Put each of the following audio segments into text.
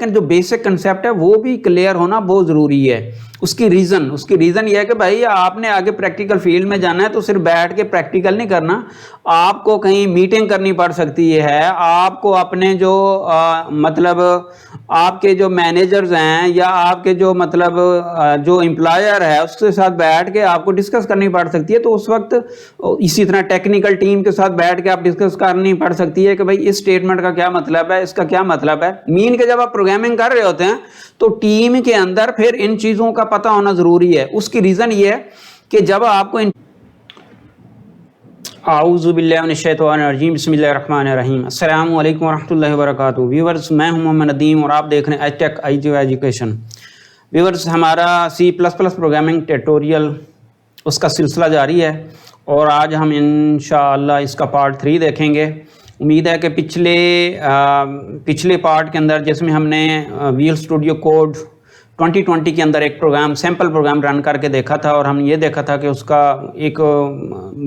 लेकिन जो basic concept है वो भी क्लियर होना बहुत ज़रूरी है। उसकी रीज़न ये है कि भाई आपने आगे प्रैक्टिकल फील्ड में जाना है तो सिर्फ बैठ के प्रैक्टिकल नहीं करना, आपको कहीं मीटिंग करनी पड़ सकती है, आपको अपने जो मतलब आपके जो मैनेजर्स हैं या आपके जो मतलब जो एम्प्लॉयर है उसके साथ बैठ के आपको डिस्कस करनी पड़ सकती है। तो उस वक्त इसी तरह टेक्निकल टीम के साथ बैठ के आप डिस्कस करनी पड़ सकती है कि भाई इस स्टेटमेंट का क्या मतलब है, इसका क्या मतलब है। मीन के जब आप प्रोग्रामिंग कर रहे होते हैं तो टीम के अंदर फिर इन चीज़ों का पता होना ज़रूरी है। उसकी रीज़न ये है कि जब आपको आऊज़ुबिल्लाहिमिनश्शैतानिर्रजीम बिस्मिल्लाहिर्रहमानिर्रहीम अस्सलामु अलैकुम वरहमतुल्लाहि वबरकातुहू। व्यूअर्स, मैं हूं मोहम्मद नदीम और आप देख रहे हैं एचटेक ITO एजुकेशन। व्यूअर्स, हमारा C++ प्रोग्रामिंग ट्यूटोरियल उसका सिलसिला जारी है और आज हम इंशाअल्लाह इसका पार्ट 3 देखेंगे। उम्मीद है कि पिछले पार्ट के अंदर जिसमें हमने विजुअल स्टूडियो कोड 2020 के अंदर एक सैम्पल प्रोग्राम रन करके देखा था और हम ये देखा था कि उसका एक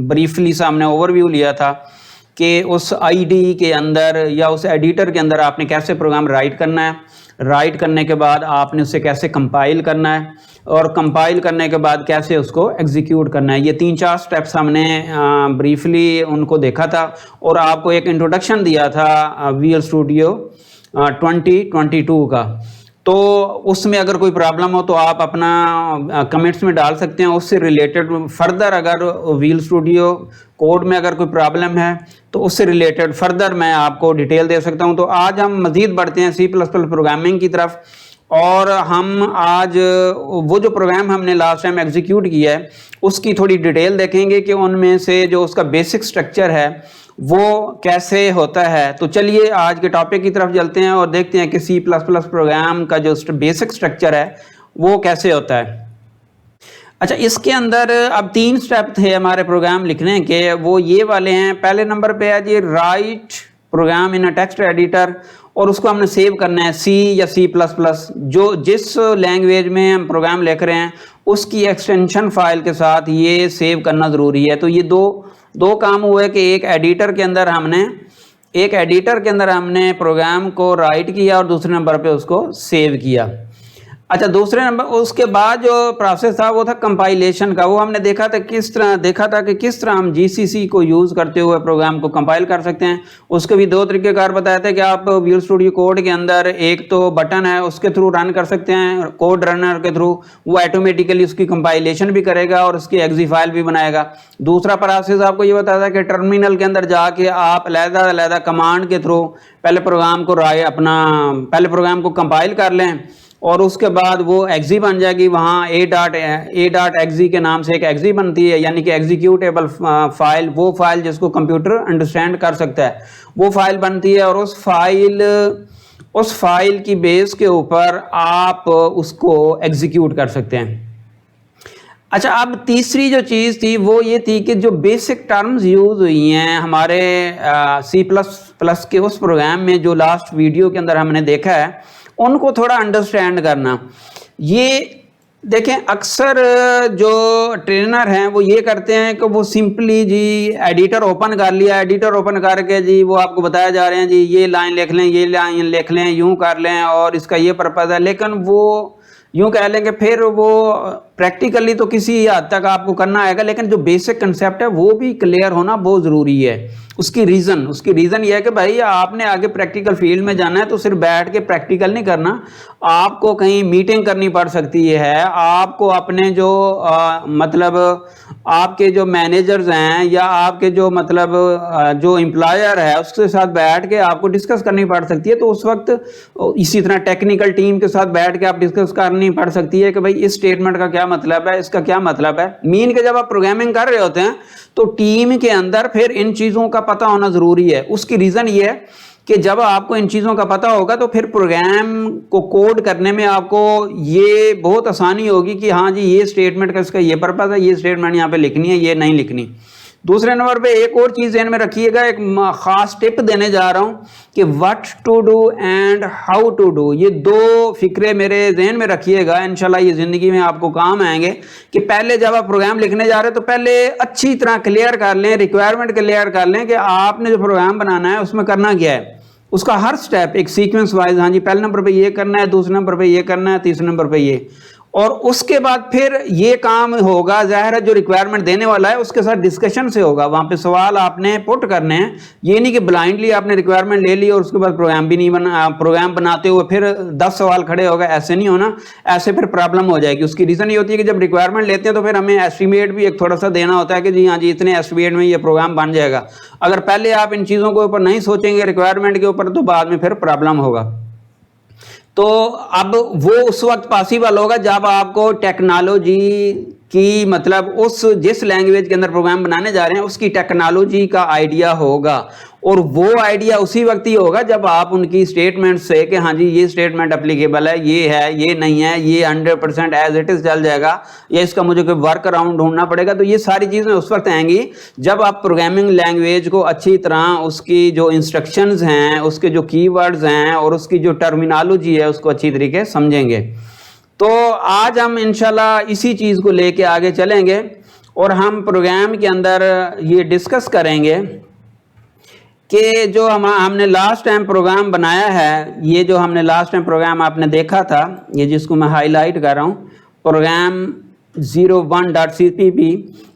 ब्रीफली सा हमने ओवरव्यू लिया था कि उस IDE के अंदर या उस एडिटर के अंदर आपने कैसे प्रोग्राम राइट करना है, राइट करने के बाद आपने उसे कैसे कंपाइल करना है और कंपाइल करने के बाद कैसे उसको एग्जीक्यूट करना है। ये 3-4 स्टेप्स हमने ब्रीफली उनको देखा था और आपको एक इंट्रोडक्शन दिया था विजुअल स्टूडियो 2022 का। तो उसमें अगर कोई प्रॉब्लम हो तो आप अपना कमेंट्स में डाल सकते हैं। उससे रिलेटेड फर्दर अगर विजुअल स्टूडियो कोड में अगर कोई प्रॉब्लम है तो उससे रिलेटेड फर्दर मैं आपको डिटेल दे सकता हूं। तो आज हम मज़ीद बढ़ते हैं C++ प्रोग्रामिंग की तरफ और हम आज वो जो प्रोग्राम हमने लास्ट टाइम एग्जीक्यूट किया है उसकी थोड़ी डिटेल देखेंगे कि उनमें से जो उसका बेसिक स्ट्रक्चर है वो कैसे होता है। तो चलिए आज के टॉपिक की तरफ चलते हैं और देखते हैं कि C++ प्रोग्राम का जो बेसिक स्ट्रक्चर है वो कैसे होता है। अच्छा, इसके अंदर अब 3 स्टेप थे हमारे प्रोग्राम लिखने के, वो ये वाले हैं। पहले नंबर पे है जी write program in a text editor और उसको हमने सेव करना है C या C++, जो जिस लैंग्वेज में हम प्रोग्राम लिख रहे हैं उसकी एक्सटेंशन फाइल के साथ ये सेव करना ज़रूरी है। तो ये दो काम हुए कि एक एडिटर के अंदर हमने प्रोग्राम को राइट किया और दूसरे नंबर पे उसको सेव किया। अच्छा, दूसरे नंबर उसके बाद जो प्रोसेस था वो था कंपाइलेशन का। वो हमने देखा था कि किस तरह हम GCC को यूज़ करते हुए प्रोग्राम को कंपाइल कर सकते हैं। उसके भी 2 तरीक़ेकार बताए थे कि आप विजुअल स्टूडियो कोड के अंदर एक तो बटन है उसके थ्रू रन कर सकते हैं, कोड रनर के थ्रू, वो ऑटोमेटिकली उसकी कंपाइलेशन भी करेगा और उसकी एग्जी फाइल भी बनाएगा। दूसरा प्रोसेस आपको ये बताया था कि टर्मिनल के अंदर जाके आप अलग-अलग कमांड के थ्रू पहले प्रोग्राम को कंपाइल कर लें और उसके बाद वो एग्जी बन जाएगी। वहाँ a.exe के नाम से एक एग्जी बनती है, यानी कि एग्जीक्यूटेबल फाइल, वो फाइल जिसको कंप्यूटर अंडरस्टैंड कर सकता है, वो फाइल बनती है और उस फाइल की बेस के ऊपर आप उसको एग्जीक्यूट कर सकते हैं। अच्छा, अब तीसरी जो चीज़ थी वो ये थी कि जो बेसिक टर्म्स यूज़ हुई हैं हमारे C++ के उस प्रोग्राम में जो लास्ट वीडियो के अंदर हमने देखा है उनको थोड़ा अंडरस्टैंड करना। ये देखें, अक्सर जो ट्रेनर हैं वो ये करते हैं कि वो सिंपली जी एडिटर ओपन कर लिया, एडिटर ओपन करके जी वो आपको बताया जा रहे हैं जी ये लाइन लिख लें, ये लाइन लिख लें, यूं कर लें और इसका ये पर्पज़ है। लेकिन वो यूं कह लेंगे, फिर वो प्रैक्टिकली तो किसी हद तक आपको करना आएगा, लेकिन जो बेसिक कंसेप्ट है वो भी क्लियर होना बहुत ज़रूरी है। उसकी रीज़न ये है कि भाई आपने आगे प्रैक्टिकल फील्ड में जाना है तो सिर्फ बैठ के प्रैक्टिकल नहीं करना, आपको कहीं मीटिंग करनी पड़ सकती है, आपको अपने जो मतलब आपके जो मैनेजर्स हैं या आपके जो मतलब जो एम्प्लॉयर है उसके साथ बैठ के आपको डिस्कस करनी पड़ सकती है। तो उस वक्त इसी तरह टेक्निकल टीम के साथ बैठ के आप डिस्कस करनी पड़ सकती है कि भाई इस स्टेटमेंट का क्या मतलब है, इसका क्या मतलब है। मीन के जब आप प्रोग्रामिंग कर रहे होते हैं तो टीम के अंदर फिर इन चीज़ों का पता होना ज़रूरी है। उसकी रीज़न ये है कि जब आपको इन चीज़ों का पता होगा तो फिर प्रोग्राम को कोड करने में आपको ये बहुत आसानी होगी कि हाँ जी ये स्टेटमेंट का इसका ये पर्पज़ है, ये स्टेटमेंट यहाँ पे लिखनी है, ये नहीं लिखनी। दूसरे नंबर पे एक और चीज़ ध्यान में रखिएगा, एक ख़ास टिप देने जा रहा हूँ कि what to do and how to do, ये 2 फिक्रे मेरे जहन में रखिएगा। इंशाल्लाह ये ज़िंदगी में आपको काम आएंगे कि पहले जब आप प्रोग्राम लिखने जा रहे हैं तो पहले अच्छी तरह क्लियर कर लें, रिक्वायरमेंट क्लियर कर लें कि आपने जो प्रोग्राम बनाना है उसमें करना क्या है। उसका हर स्टेप एक सीक्वेंस वाइज, हाँ जी पहले नंबर पे ये करना है, दूसरे नंबर पे ये करना है, तीसरे नंबर पे ये, और उसके बाद फिर ये काम होगा, जाहिर है जो रिक्वायरमेंट देने वाला है उसके साथ डिस्कशन से होगा, वहां पे सवाल आपने पुट करने हैं। ये नहीं कि ब्लाइंडली आपने रिक्वायरमेंट ले ली और उसके बाद प्रोग्राम भी नहीं प्रोग्राम बनाते हुए फिर 10 सवाल खड़े होगा, ऐसे नहीं होना, ऐसे फिर प्रॉब्लम हो जाएगी। उसकी रीज़न ये होती है कि जब रिक्वायरमेंट लेते हैं तो फिर हमें एस्टिमेट भी एक थोड़ा सा देना होता है कि जी हाँ जी इतने एस्टिमेट में ये प्रोग्राम बन जाएगा। अगर पहले आप इन चीज़ों के ऊपर नहीं सोचेंगे रिक्वायरमेंट के ऊपर, तो बाद में फिर प्रॉब्लम होगा। तो अब वो उस वक्त पॉसिबल होगा जब आपको टेक्नोलॉजी की, मतलब उस जिस लैंग्वेज के अंदर प्रोग्राम बनाने जा रहे हैं उसकी टेक्नोलॉजी का आइडिया होगा, और वो आइडिया उसी वक्त ही होगा जब आप उनकी स्टेटमेंट से कि हाँ जी ये स्टेटमेंट एप्लीकेबल है, ये नहीं है, ये 100% एज इट इज चल जाएगा, या इसका मुझे कोई वर्क अराउंड ढूंढना पड़ेगा। तो ये सारी चीज़ें उस वक्त आएंगी जब आप प्रोग्रामिंग लैंग्वेज को अच्छी तरह, उसकी जो इंस्ट्रक्शंस हैं, उसके जो कीवर्ड्स हैं और उसकी जो टर्मिनोलॉजी है उसको अच्छी तरीके समझेंगे। तो आज हम इंशाल्लाह इसी चीज़ को लेके आगे चलेंगे और हम प्रोग्राम के अंदर ये डिस्कस करेंगे कि जो हमने लास्ट टाइम प्रोग्राम बनाया है, ये जो हमने लास्ट टाइम प्रोग्राम आपने देखा था, ये जिसको मैं हाईलाइट कर रहा हूँ, प्रोग्राम 01.cpp,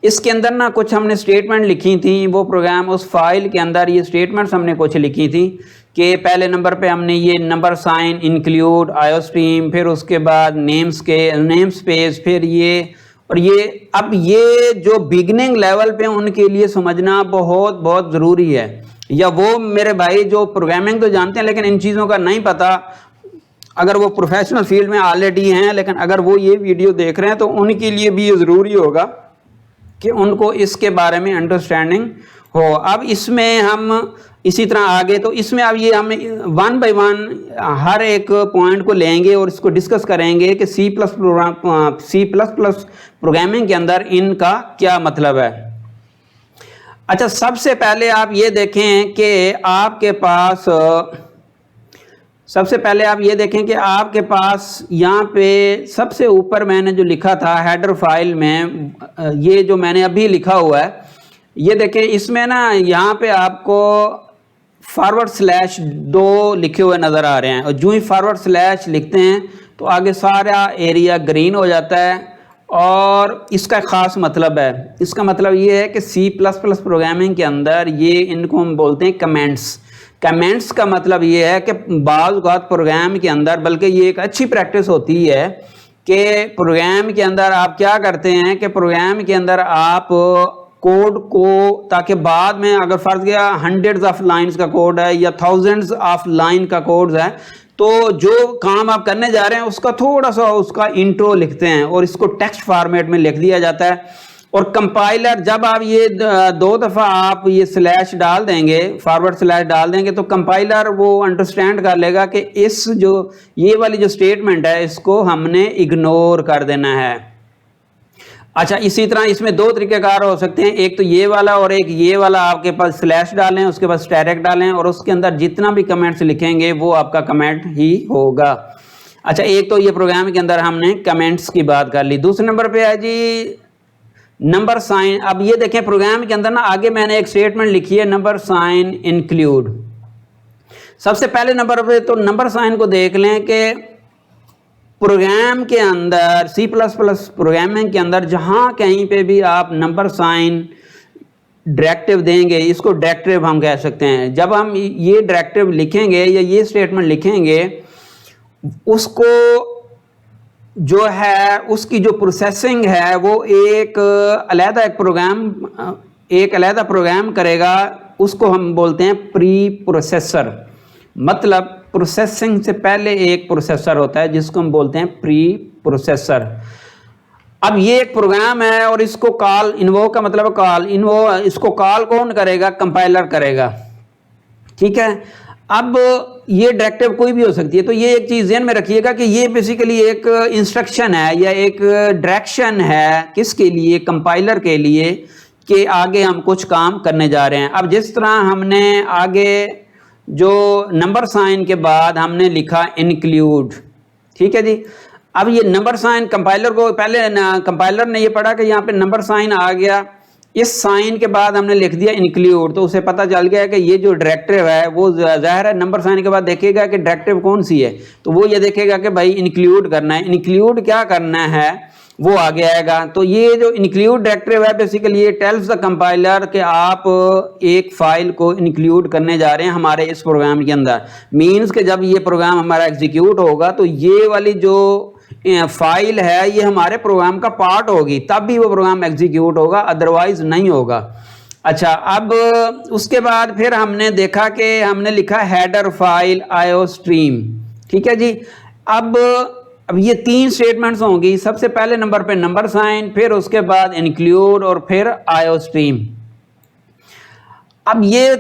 इसके अंदर ना कुछ हमने स्टेटमेंट लिखी थी। वो प्रोग्राम उस फाइल के अंदर ये स्टेटमेंट्स हमने कुछ लिखी थी कि पहले नंबर पे हमने ये नंबर साइन इंक्लूड आयोस्ट्रीम, फिर उसके बाद नेम स्पेस, फिर ये और ये। अब ये जो बिगनिंग लेवल पे उनके लिए समझना बहुत बहुत ज़रूरी है, या वो मेरे भाई जो प्रोग्रामिंग तो जानते हैं लेकिन इन चीज़ों का नहीं पता, अगर वो प्रोफेशनल फील्ड में ऑलरेडी हैं लेकिन अगर वो ये वीडियो देख रहे हैं तो उनके लिए भी ये ज़रूरी होगा कि उनको इसके बारे में अंडरस्टैंडिंग हो। अब इसमें हम इसी तरह आगे, तो इसमें अब ये हम 1 बाय 1 हर एक पॉइंट को लेंगे और इसको डिस्कस करेंगे कि C++ प्रोग्रामिंग के अंदर इनका क्या मतलब है। अच्छा, सबसे पहले आप ये देखें कि आपके पास यहाँ पे सबसे ऊपर मैंने जो लिखा था हेडर फाइल में, ये जो मैंने अभी लिखा हुआ है, ये देखें, इसमें ना यहाँ पे आपको /2 लिखे हुए नज़र आ रहे हैं, और जो ही / लिखते हैं तो आगे सारा एरिया ग्रीन हो जाता है। और इसका ख़ास मतलब है, इसका मतलब ये है कि C++ प्रोग्रामिंग के अंदर ये इनको हम बोलते हैं कमेंट्स का मतलब ये है कि बाज़ औक़ात प्रोग्राम के अंदर, बल्कि ये एक अच्छी प्रैक्टिस होती है कि प्रोग्राम के अंदर आप क्या करते हैं कि प्रोग्राम के अंदर आप कोड को, ताकि बाद में अगर फ़र्ज़ किया हंड्रेड्स ऑफ लाइन्स का कोड है या थाउजेंड्स ऑफ लाइन का कोड है, तो जो काम आप करने जा रहे हैं उसका थोड़ा सा उसका इंट्रो लिखते हैं और इसको टेक्स्ट फॉर्मेट में लिख दिया जाता है। और कंपाइलर, जब आप ये 2 दफ़ा आप ये स्लैश डाल देंगे, / डाल देंगे, तो कंपाइलर वो अंडरस्टैंड कर लेगा कि इस जो ये वाली जो स्टेटमेंट है इसको हमने इग्नोर कर देना है। अच्छा, इसी तरह इसमें 2 तरीक़ेकार हो सकते हैं, एक तो ये वाला और एक ये वाला। आपके पास स्लैश डालें, उसके बाद स्टैरिक डालें और उसके अंदर जितना भी कमेंट्स लिखेंगे वो आपका कमेंट ही होगा। अच्छा, एक तो ये प्रोग्राम के अंदर हमने कमेंट्स की बात कर ली। दूसरे नंबर पे है जी नंबर साइन। अब ये देखें, प्रोग्राम के अंदर ना आगे मैंने एक स्टेटमेंट लिखी है नंबर साइन इंक्लूड। सबसे पहले नंबर पे तो नंबर साइन को देख लें कि प्रोग्राम के अंदर, C++ प्रोग्रामिंग के अंदर जहाँ कहीं पे भी आप नंबर साइन डायरेक्टिव देंगे, इसको डायरेक्टिव हम कह सकते हैं। जब हम ये डायरेक्टिव लिखेंगे या ये स्टेटमेंट लिखेंगे, उसको जो है उसकी जो प्रोसेसिंग है वो एक अलहदा प्रोग्राम करेगा, उसको हम बोलते हैं प्री प्रोसेसर। मतलब प्रोसेसिंग से पहले एक प्रोसेसर होता है जिसको हम बोलते हैं प्री प्रोसेसर। अब ये एक प्रोग्राम है और इसको कॉल, इन्वो का मतलब कॉल, इसको कॉल कौन करेगा? कंपाइलर करेगा, ठीक है। अब ये डायरेक्टिव कोई भी हो सकती है, तो ये एक चीज़ ध्यान में रखिएगा कि ये बेसिकली एक इंस्ट्रक्शन है या एक डायरेक्शन है, किसके लिए? कंपाइलर के लिए, कि आगे हम कुछ काम करने जा रहे हैं। अब जिस तरह हमने आगे जो नंबर साइन के बाद हमने लिखा इंक्लूड, ठीक है जी। अब ये नंबर साइन कंपाइलर को, पहले कंपाइलर ने ये पढ़ा कि यहाँ पे नंबर साइन आ गया, इस साइन के बाद हमने लिख दिया इंक्लूड, तो उसे पता चल गया कि ये जो डायरेक्टिव है वो जाहिर है नंबर साइन के बाद देखेगा कि डायरेक्टिव कौन सी है, तो वो ये देखेगा कि भाई इंक्लूड करना है। इंक्लूड क्या करना है वो आगे आएगा। तो ये जो इंक्लूड डायरेक्टिव है बेसिकली ये टेल्स द कंपाइलर कि आप एक फाइल को इंक्लूड करने जा रहे हैं हमारे इस प्रोग्राम के अंदर। मीन्स कि जब ये प्रोग्राम हमारा एग्जीक्यूट होगा तो ये वाली जो फाइल है ये हमारे प्रोग्राम का पार्ट होगी, तब भी वो प्रोग्राम एग्जीक्यूट होगा, अदरवाइज नहीं होगा। अच्छा, अब उसके बाद फिर हमने देखा कि हमने लिखा हेडर फाइल आईओ स्ट्रीम। ठीक है जी। अब ये 3 स्टेटमेंट्स होंगी। सबसे पहले नंबर पे नंबर साइन, फिर उसके बाद इंक्लूड और फिर आईओ स्ट्रीम। अब ये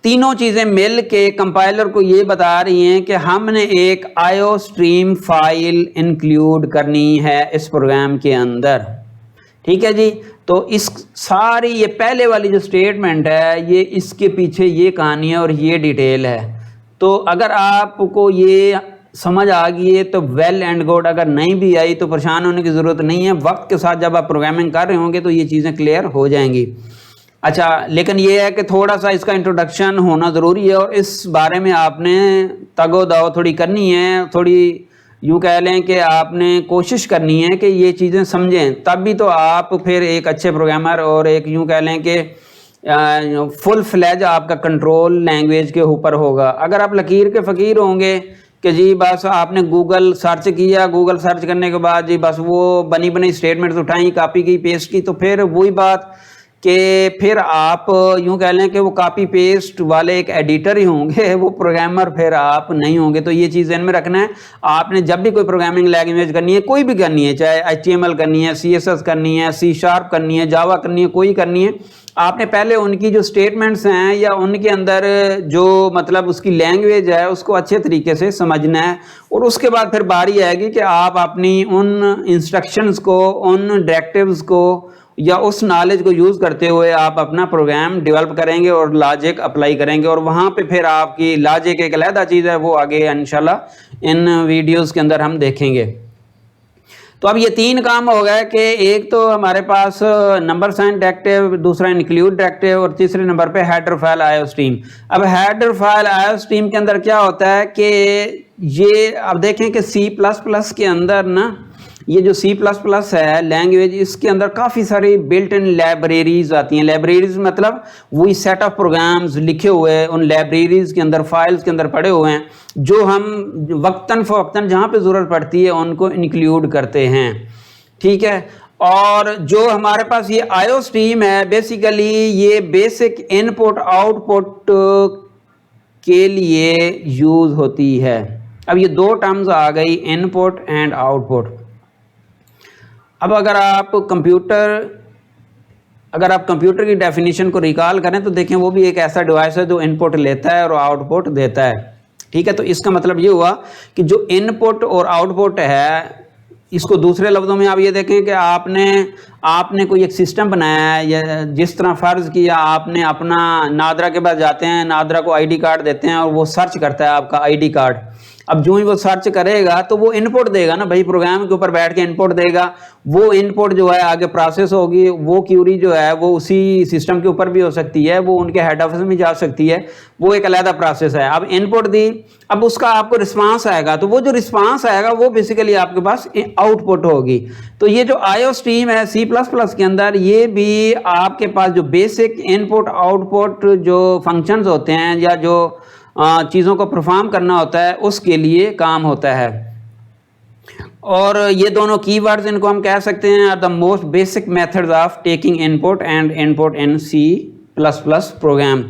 तीनों चीजें मिल के कंपाइलर को ये बता रही हैं कि हमने एक आईओ स्ट्रीम फाइल इंक्लूड करनी है इस प्रोग्राम के अंदर। ठीक है जी। तो इस सारी ये पहले वाली जो स्टेटमेंट है ये इसके पीछे ये कहानी है और ये डिटेल है। तो अगर आपको ये समझ आ गई है तो वेल एंड गुड, अगर नहीं भी आई तो परेशान होने की ज़रूरत नहीं है। वक्त के साथ जब आप प्रोग्रामिंग कर रहे होंगे तो ये चीज़ें क्लियर हो जाएंगी। अच्छा, लेकिन ये है कि थोड़ा सा इसका इंट्रोडक्शन होना ज़रूरी है और इस बारे में आपने तगो-दाव थोड़ी करनी है, थोड़ी यूँ कह लें कि आपने कोशिश करनी है कि ये चीज़ें समझें, तब भी तो आप फिर एक अच्छे प्रोग्रामर और एक यूँ कह लें कि फुल फ्लैज आपका कंट्रोल लैंग्वेज के ऊपर होगा। अगर आप लकीर के फ़कीर होंगे कि जी बस आपने गूगल सर्च किया, गूगल सर्च करने के बाद जी बस वो बनी बनाई स्टेटमेंट्स उठाई, कॉपी की, पेस्ट की, तो फिर वही बात कि फिर आप यूं कह लें कि वो कॉपी पेस्ट वाले एक एडिटर ही होंगे, वो प्रोग्रामर फिर आप नहीं होंगे। तो ये चीज़ इनमें रखना है। आपने जब भी कोई प्रोग्रामिंग लैंग्वेज करनी है, कोई भी करनी है, चाहे HTML करनी है, CSS करनी है, C# करनी है, जावा करनी है, कोई करनी है, आपने पहले उनकी जो स्टेटमेंट्स हैं या उनके अंदर जो मतलब उसकी लैंग्वेज है उसको अच्छे तरीके से समझना है। और उसके बाद फिर बारी आएगी कि आप अपनी उन इंस्ट्रक्शंस को, उन डायरेक्टिव्स को या उस नॉलेज को यूज़ करते हुए आप अपना प्रोग्राम डेवलप करेंगे और लॉजिक अप्लाई करेंगे। और वहाँ पे फिर आपकी लॉजिक एक अलग चीज़ है, वो आगे इंशाल्लाह इन वीडियोस के अंदर हम देखेंगे। तो अब ये 3 काम हो गए कि एक तो हमारे पास नंबर साइन डायरेक्टिव, दूसरा इंक्लूड डायरेक्टिव और तीसरे नंबर पे हेडर फाइल आईओ स्ट्रीम। अब हेडर फाइल आईओ स्ट्रीम के अंदर क्या होता है कि ये अब देखें कि C++ के अंदर ना, ये जो C++ है लैंग्वेज, इसके अंदर काफ़ी सारी बिल्ट इन लाइब्रेरीज आती हैं। लाइब्रेरीज मतलब वही सेट ऑफ प्रोग्राम्स लिखे हुए उन लाइब्रेरीज के अंदर, फाइल्स के अंदर पड़े हुए हैं, जो हम वक्तन फ़वक्तन जहाँ पे ज़रूरत पड़ती है उनको इंक्लूड करते हैं। ठीक है। और जो हमारे पास ये आईओ स्ट्रीम है बेसिकली ये बेसिक इनपुट आउटपुट के लिए यूज़ होती है। अब ये 2 टर्म्स आ गई, इनपुट एंड आउटपुट। अब अगर आप कंप्यूटर की डेफिनेशन को रिकॉल करें तो देखें वो भी एक ऐसा डिवाइस है जो इनपुट लेता है और आउटपुट देता है। ठीक है। तो इसका मतलब ये हुआ कि जो इनपुट और आउटपुट है, इसको दूसरे लफ्ज़ों में आप ये देखें कि आपने कोई एक सिस्टम बनाया है, या जिस तरह फ़र्ज़ किया आपने अपना नादरा के पास जाते हैं, नादरा को ID कार्ड देते हैं और वो सर्च करता है आपका ID कार्ड। अब जो ही वो सर्च करेगा तो वो इनपुट देगा ना भाई, प्रोग्राम के ऊपर बैठ के इनपुट देगा। वो इनपुट जो है आगे प्रोसेस होगी, वो क्यूरी जो है वो उसी सिस्टम के ऊपर भी हो सकती है, वो उनके हेड ऑफिस में जा सकती है, वो एक अलग प्रोसेस है। अब इनपुट दी, अब उसका आपको रिस्पांस आएगा, तो वो जो रिस्पांस आएगा वो बेसिकली आपके पास आउटपुट होगी। तो ये जो आईओ स्ट्रीम है C++ के अंदर, ये भी आपके पास जो बेसिक इनपुट आउटपुट जो फंक्शंस होते हैं या जो चीज़ों को परफॉर्म करना होता है उसके लिए काम होता है। और ये दोनों कीवर्ड्स, इनको हम कह सकते हैं are the most basic methods of taking input and input in C++ program.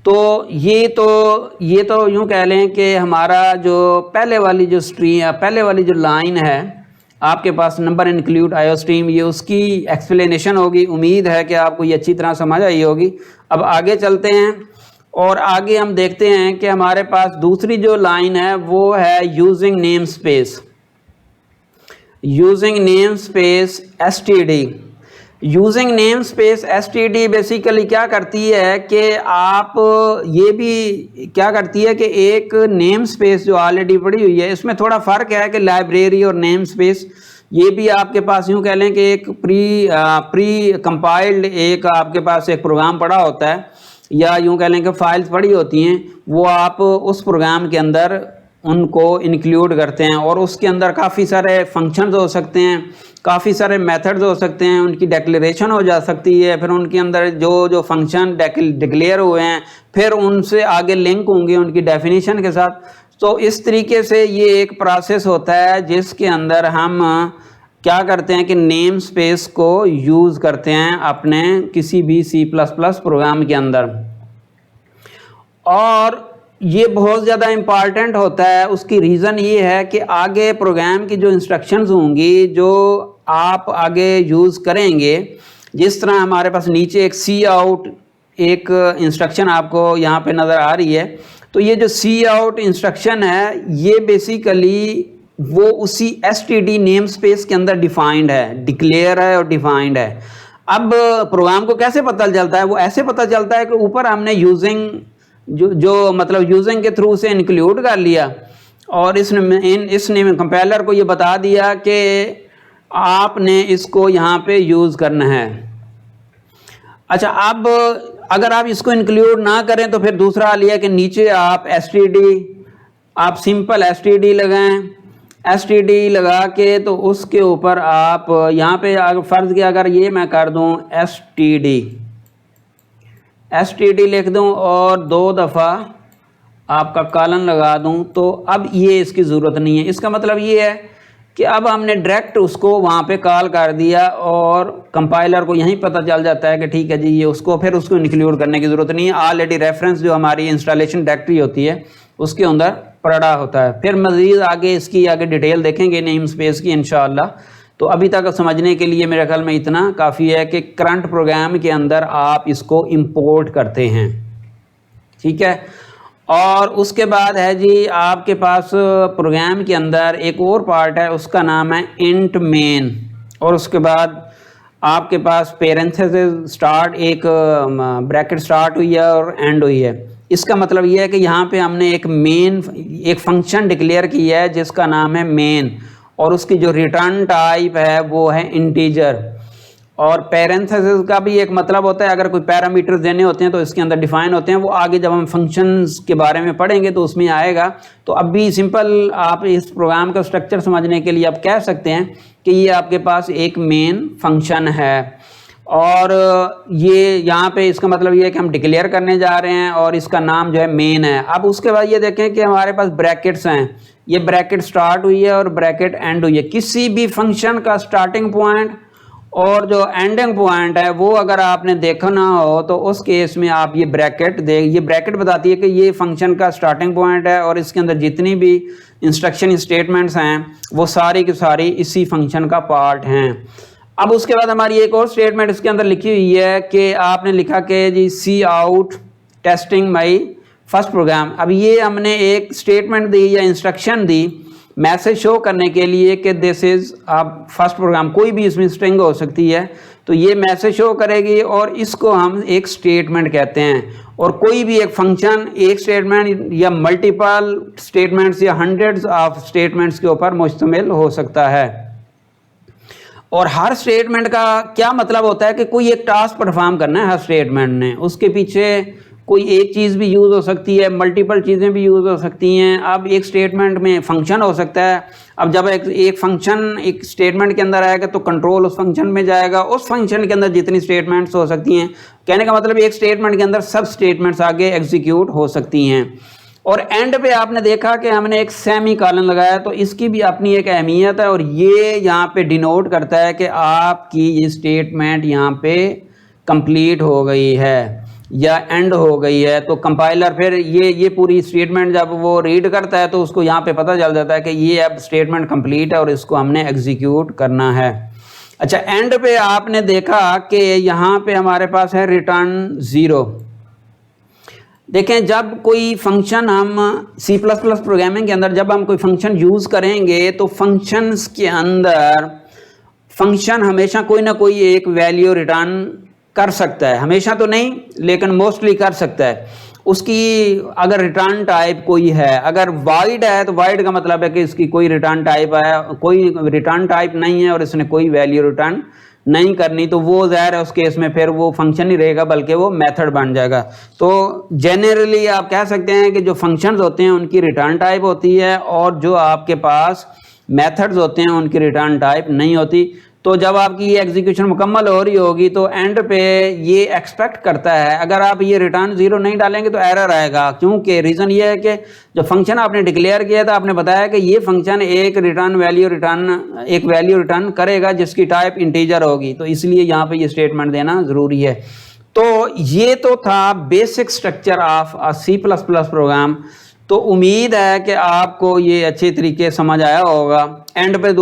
तो ये तो यूँ कह लें कि हमारा जो पहले वाली जो लाइन है आपके पास, नंबर इंक्लूड आईओ स्ट्रीम, ये उसकी एक्सप्लेनेशन होगी। उम्मीद है कि आपको ये अच्छी तरह समझ आई होगी। अब आगे चलते हैं और आगे हम देखते हैं कि हमारे पास दूसरी जो लाइन है वो है using name space. Using name space STD। Using name space STD basically क्या करती है कि आप ये भी क्या करती है कि एक नेम स्पेस जो ऑलरेडी पड़ी हुई है, इसमें थोड़ा फ़र्क है कि लाइब्रेरी और नेम स्पेस ये भी आपके पास यूँ कह लें कि एक प्री कंपाइल्ड एक आपके पास एक प्रोग्राम पड़ा होता है, या यूँ कह लें कि फाइल्स पड़ी होती हैं, वो आप उस प्रोग्राम के अंदर उनको इंक्लूड करते हैं और उसके अंदर काफ़ी सारे फंक्शंस हो सकते हैं, काफ़ी सारे मेथड्स हो सकते हैं, उनकी डिक्लेरेशन हो जा सकती है, फिर उनके अंदर जो फंक्शन डिक्लेयर हुए हैं फिर उनसे आगे लिंक होंगे उनकी डेफिनेशन के साथ। तो इस तरीके से ये एक प्रोसेस होता है जिसके अंदर हम क्या करते हैं कि नेम स्पेस को यूज़ करते हैं अपने किसी भी C++ प्रोग्राम के अंदर। और ये बहुत ज़्यादा इम्पॉर्टेंट होता है, उसकी रीज़न ये है कि आगे प्रोग्राम की जो इंस्ट्रक्शंस होंगी जो आप आगे यूज़ करेंगे, जिस तरह हमारे पास नीचे एक सी आउट एक इंस्ट्रक्शन आपको यहाँ पे नज़र आ रही है, तो ये जो सी आउट इंस्ट्रक्शन है ये बेसिकली वो उसी std नेम स्पेस के अंदर डिफाइंड है, डिक्लेयर है और डिफाइंड है। अब प्रोग्राम को कैसे पता चलता है? वो ऐसे पता चलता है कि ऊपर हमने यूजिंग जो मतलब यूजिंग के थ्रू से इंक्लूड कर लिया और इसने कंपाइलर को ये बता दिया कि आपने इसको यहाँ पे यूज़ करना है। अच्छा, अब अगर आप इसको इंक्लूड ना करें तो फिर दूसरा लिया कि नीचे आप आप सिंपल std लगाएं, std लगा के तो उसके ऊपर आप यहाँ पे फ़र्ज़ किया अगर ये मैं कर दूँ std लिख दूं और 2 दफ़ा आपका कॉलन लगा दूं, तो अब ये इसकी ज़रूरत नहीं है। इसका मतलब ये है कि अब हमने डायरेक्ट उसको वहाँ पे कॉल कर दिया और कंपाइलर को यहीं पता चल जाता है कि ठीक है जी ये उसको फिर उसको इंक्लूड करने की ज़रूरत नहीं है। ऑलरेडी रेफरेंस जो हमारी इंस्टॉलेशन डायरेक्टरी होती है उसके अंदर पड़ा होता है। फिर मज़ीद आगे इसकी आगे डिटेल देखेंगे नेम स्पेस की इंशाअल्लाह। तो अभी तक समझने के लिए मेरे ख्याल में इतना काफ़ी है कि करंट प्रोग्राम के अंदर आप इसको इंपोर्ट करते हैं, ठीक है। और उसके बाद है जी आपके पास प्रोग्राम के अंदर एक और पार्ट है, उसका नाम है इंट मेन, और उसके बाद आपके पास पेरेंथेसिस स्टार्ट एक ब्रैकेट स्टार्ट हुई है और एंड हुई है। इसका मतलब ये है कि यहाँ पे हमने एक फंक्शन डिक्लेयर किया है जिसका नाम है मेन, और उसकी जो रिटर्न टाइप है वो है इंटीजर। और पेरेंथेसिस का भी एक मतलब होता है, अगर कोई पैरामीटर्स देने होते हैं तो इसके अंदर डिफाइन होते हैं, वो आगे जब हम फंक्शंस के बारे में पढ़ेंगे तो उसमें आएगा। तो अब भी सिंपल आप इस प्रोग्राम का स्ट्रक्चर समझने के लिए आप कह सकते हैं कि ये आपके पास एक मेन फंक्शन है, और ये यहाँ पे इसका मतलब ये है कि हम डिक्लेयर करने जा रहे हैं और इसका नाम जो है मेन है। अब उसके बाद ये देखें कि हमारे पास ब्रैकेट्स हैं, ये ब्रैकेट स्टार्ट हुई है और ब्रैकेट एंड हुई है। किसी भी फंक्शन का स्टार्टिंग पॉइंट और जो एंडिंग पॉइंट है वो अगर आपने देखना हो तो उस केस में आप ये ब्रैकेट बताती है कि ये फंक्शन का स्टार्टिंग पॉइंट है और इसके अंदर जितनी भी इंस्ट्रक्शन स्टेटमेंट्स हैं वो सारी की सारी इसी फंक्शन का पार्ट हैं। अब उसके बाद हमारी एक और स्टेटमेंट इसके अंदर लिखी हुई है कि आपने लिखा कि जी cout testing my first program. अब ये हमने एक स्टेटमेंट दी या इंस्ट्रक्शन दी मैसेज शो करने के लिए कि दिस इज़ आप फर्स्ट प्रोग्राम, कोई भी इसमें स्ट्रिंग हो सकती है, तो ये मैसेज शो करेगी और इसको हम एक स्टेटमेंट कहते हैं। और कोई भी एक फंक्शन एक स्टेटमेंट या मल्टीपल स्टेटमेंट्स या हंड्रेड्स ऑफ स्टेटमेंट्स के ऊपर मुश्तमिल हो सकता है। और हर स्टेटमेंट का क्या मतलब होता है कि कोई एक टास्क परफॉर्म करना है हर स्टेटमेंट ने, उसके पीछे कोई एक चीज़ भी यूज़ हो सकती है, मल्टीपल चीज़ें भी यूज़ हो सकती हैं। अब एक स्टेटमेंट में फंक्शन हो सकता है, अब जब एक फंक्शन एक स्टेटमेंट के अंदर आएगा तो कंट्रोल उस फंक्शन में जाएगा, उस फंक्शन के अंदर जितनी स्टेटमेंट्स हो सकती हैं, कहने का मतलब एक स्टेटमेंट के अंदर सब स्टेटमेंट्स आगे एग्जीक्यूट हो सकती हैं। और एंड पे आपने देखा कि हमने एक सेमी कॉलन लगाया, तो इसकी भी अपनी एक अहमियत है और ये यहाँ पे डिनोट करता है कि आपकी ये स्टेटमेंट यहाँ पे कंप्लीट हो गई है या एंड हो गई है। तो कंपाइलर फिर ये पूरी स्टेटमेंट जब वो रीड करता है तो उसको यहाँ पे पता चल जाता है कि ये अब स्टेटमेंट कंप्लीट है और इसको हमने एग्जीक्यूट करना है। अच्छा, एंड पे आपने देखा कि यहाँ पे हमारे पास है रिटर्न 0। देखें, जब कोई फंक्शन हम C++ प्रोग्रामिंग के अंदर जब हम कोई फंक्शन यूज़ करेंगे तो फंक्शंस के अंदर फंक्शन हमेशा कोई ना कोई एक वैल्यू रिटर्न कर सकता है, हमेशा तो नहीं लेकिन मोस्टली कर सकता है। उसकी अगर रिटर्न टाइप कोई है, अगर वाइड है तो वाइड का मतलब है कि इसकी कोई रिटर्न टाइप है, कोई रिटर्न टाइप नहीं है और इसने कोई वैल्यू रिटर्न नहीं करनी, तो वो ज़ाहिर है उस केस में फिर वो फंक्शन नहीं रहेगा बल्कि वो मेथड बन जाएगा। तो जनरली आप कह सकते हैं कि जो फंक्शंस होते हैं उनकी रिटर्न टाइप होती है और जो आपके पास मेथड्स होते हैं उनकी रिटर्न टाइप नहीं होती। तो जब आपकी ये एग्जीक्यूशन मुकम्मल हो रही होगी तो एंड पे ये एक्सपेक्ट करता है, अगर आप ये रिटर्न 0 नहीं डालेंगे तो एरर आएगा, क्योंकि रीज़न ये है कि जो फंक्शन आपने डिक्लेयर किया था आपने बताया कि ये फंक्शन एक वैल्यू रिटर्न करेगा जिसकी टाइप इंटीजर होगी, तो इसलिए यहाँ पे ये स्टेटमेंट देना ज़रूरी है। तो ये तो था basic structure of C++ program. तो उम्मीद है कि आपको ये अच्छे तरीके समझ आया होगा। एंड पे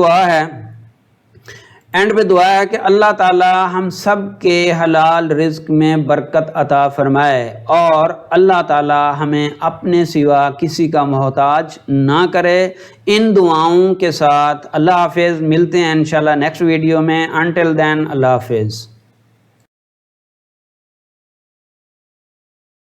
दुआ है कि अल्लाह ताला हम सब के हलाल रिज़्क में बरकत अता फरमाए और अल्लाह ताला हमें अपने सिवा किसी का मोहताज ना करे। इन दुआओं के साथ अल्लाह हाफिज़, मिलते हैं इंशाल्लाह नेक्स्ट वीडियो में। अनटिल देन अल्लाह हाफिज़।